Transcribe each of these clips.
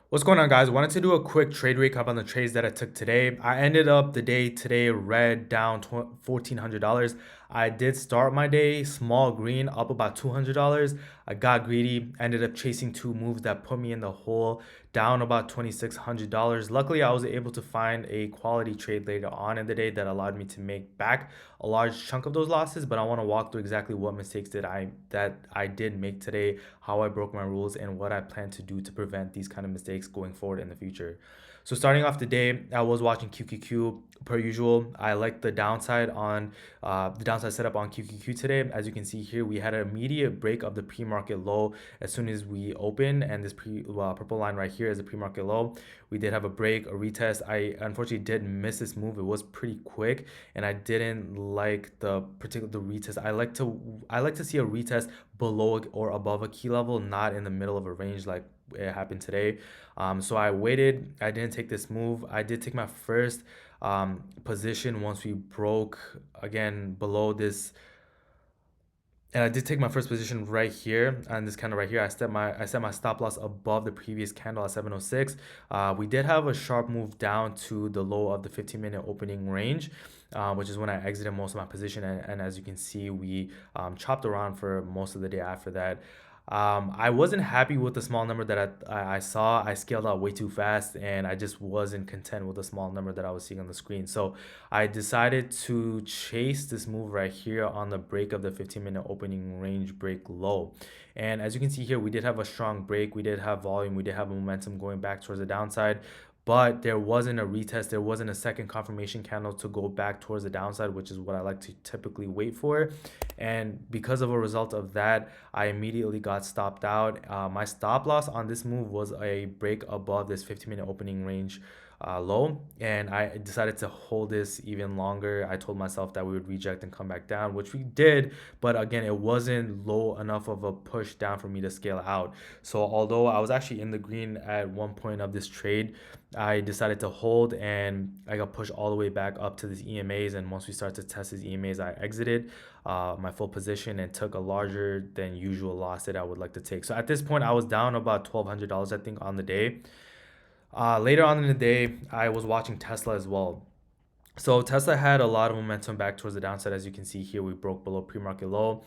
What's going on, guys? Wanted to do a quick trade recap on the trades that I took today. I ended up the day today red down $1,400. I did start my day small green up about $200. I got greedy, ended up chasing two moves that put me in the hole down about $2,600. Luckily, I was able to find a quality trade later on in the day that allowed me to make back a large chunk of those losses. But I want to walk through exactly what mistakes I did make today, how I broke my rules, and what I plan to do to prevent these kind of mistakes going forward in the future. So starting off the day, I was watching QQQ per usual. I like the downside setup on QQQ today. As you can see here, we had an immediate break of the pre-market low as soon as we opened, and this purple line right here is the pre-market low. We did have a break, a retest. I unfortunately did miss this move. It was pretty quick, and I didn't like the retest. I like to see a retest below or above a key level, not in the middle of a range like it happened today. So I waited. I didn't take this move. I did take my first position once we broke again below this, and I did take my first position right here on this candle right here. I set my stop loss above the previous candle at 706. We did have a sharp move down to the low of the 15-minute opening range, which is when I exited most of my position. And as you can see, we chopped around for most of the day after that. I wasn't happy with the small number that I saw. I scaled out way too fast, and I just wasn't content with the small number that I was seeing on the screen. So I decided to chase this move right here on the break of the 15-minute opening range break low. And as you can see here, we did have a strong break. We did have volume. We did have momentum going back towards the downside. But there wasn't a retest. There wasn't a second confirmation candle to go back towards the downside, which is what I like to typically wait for. And because of a result of that, I immediately got stopped out. My stop loss on this move was a break above this 15-minute opening range low, and I decided to hold this even longer. I told myself that we would reject and come back down, which we did, but again, it wasn't low enough of a push down for me to scale out. So although I was actually in the green at one point of this trade, I decided to hold, and I got pushed all the way back up to these EMAs. And once we started to test these EMAs, I exited my full position and took a larger than usual loss that I would like to take. So at this point, I was down about $1,200, I think, on the day. Later on in the day, I was watching Tesla as well. So Tesla had a lot of momentum back towards the downside. As you can see here, we broke below pre-market low.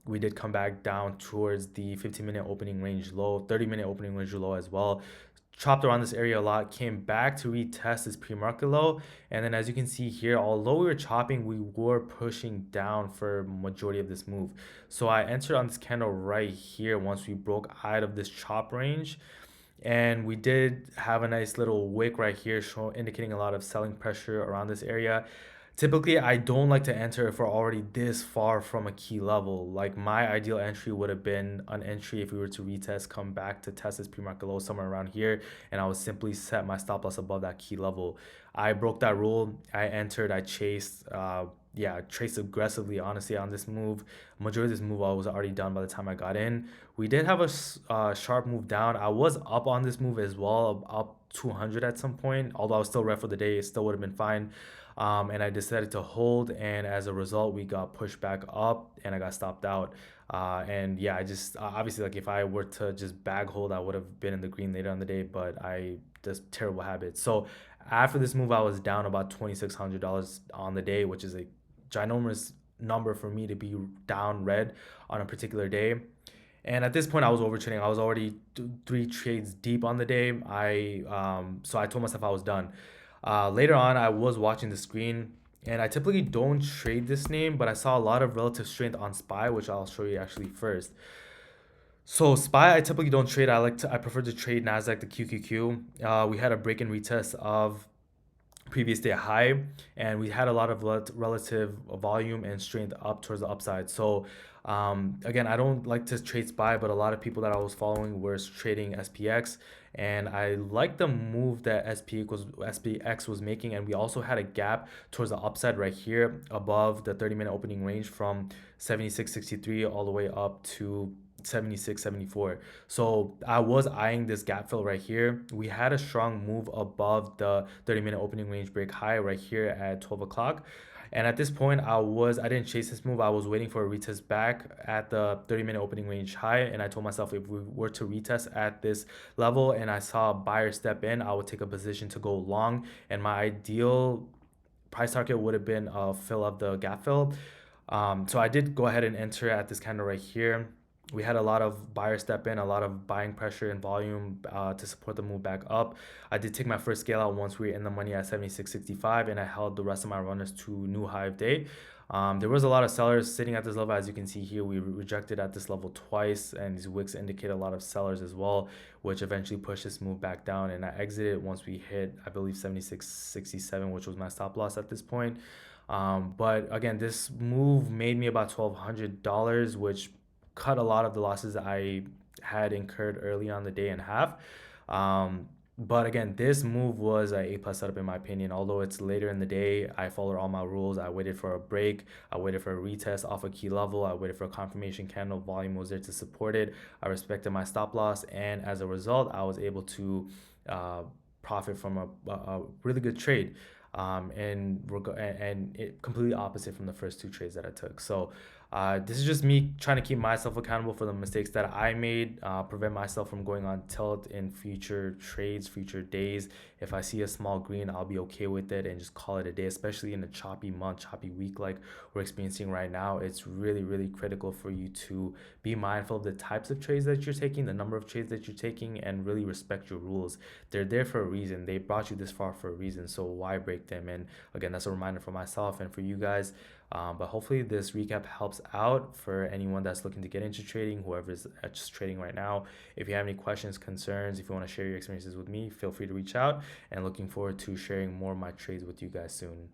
We did come back down towards the 15-minute opening range low, 30-minute opening range low as well. Chopped around this area a lot, came back to retest this pre-market low. And then as you can see here, although we were chopping, we were pushing down for majority of this move. So I entered on this candle right here once we broke out of this chop range, and we did have a nice little wick right here indicating a lot of selling pressure around this area. Typically, I don't like to enter if we're already this far from a key level. Like, my ideal entry would have been an entry if we were to retest, come back to test this pre-market low somewhere around here, and I would simply set my stop loss above that key level. I broke that rule. I entered, I chased, yeah, traced aggressively, honestly, on this move. Majority of this move I was already done by the time I got in. We did have a sharp move down. I was up on this move as well, up 200 at some point. Although I was still red for the day, it still would have been fine. And I decided to hold, and as a result, we got pushed back up, and I got stopped out. And yeah, I just obviously, like, if I were to just bag hold, I would have been in the green later on the day. But I just terrible habit. So after this move, I was down about $2,600 on the day, which is a ginormous number for me to be down red on a particular day. And at this point, I was overtraining. I was already three trades deep on the day. So I told myself I was done. Later on, I was watching the screen, and I typically don't trade this name, but I saw a lot of relative strength on SPY, which I'll show you actually first. So SPY, I typically don't trade. I prefer to trade Nasdaq, the QQQ. We had a break and retest of previous day high, and we had a lot of relative volume and strength up towards the upside. So again, I don't like to trade SPY, but a lot of people that I was following were trading SPX, and I like the move that SPX was making. And we also had a gap towards the upside right here above the 30-minute opening range from 76.63 all the way up to 76.74. So I was eyeing this gap fill right here. We had a strong move above the 30-minute opening range break high right here at 12 o'clock. And at this point, I didn't chase this move. I was waiting for a retest back at the 30-minute opening range high, and I told myself if we were to retest at this level and I saw a buyer step in, I would take a position to go long. And my ideal price target would have been fill up the gap fill. So I did go ahead and enter at this candle right here. We had a lot of buyer step in, a lot of buying pressure and volume to support the move back up. I did take my first scale out once we were in the money at 76.65, and I held the rest of my runners to new high of day. There was a lot of sellers sitting at this level. As you can see here, we rejected at this level twice, and these wicks indicate a lot of sellers as well, which eventually pushed this move back down. And I exited once we hit, I believe, 76.67, which was my stop loss at this point. But again, this move made me about $1,200, which cut a lot of the losses that I had incurred early on the day in half. But again, this move was a A+ setup in my opinion. Although it's later in the day, I followed all my rules. I waited for a break. I waited for a retest off a key level. I waited for a confirmation candle. Volume was there to support it. I respected my stop loss, and as a result, I was able to profit from a really good trade. And it completely opposite from the first two trades that I took. So this is just me trying to keep myself accountable for the mistakes that I made, prevent myself from going on tilt in future trades, future days. If I see a small green, I'll be okay with it and just call it a day, especially in a choppy month, choppy week like we're experiencing right now. It's really, really critical for you to be mindful of the types of trades that you're taking, the number of trades that you're taking, and really respect your rules. They're there for a reason. They brought you this far for a reason. So why break them? And again, that's a reminder for myself and for you guys. But hopefully this recap helps out for anyone that's looking to get into trading, whoever's just trading right now. If you have any questions, concerns, if you want to share your experiences with me, feel free to reach out, and looking forward to sharing more of my trades with you guys soon.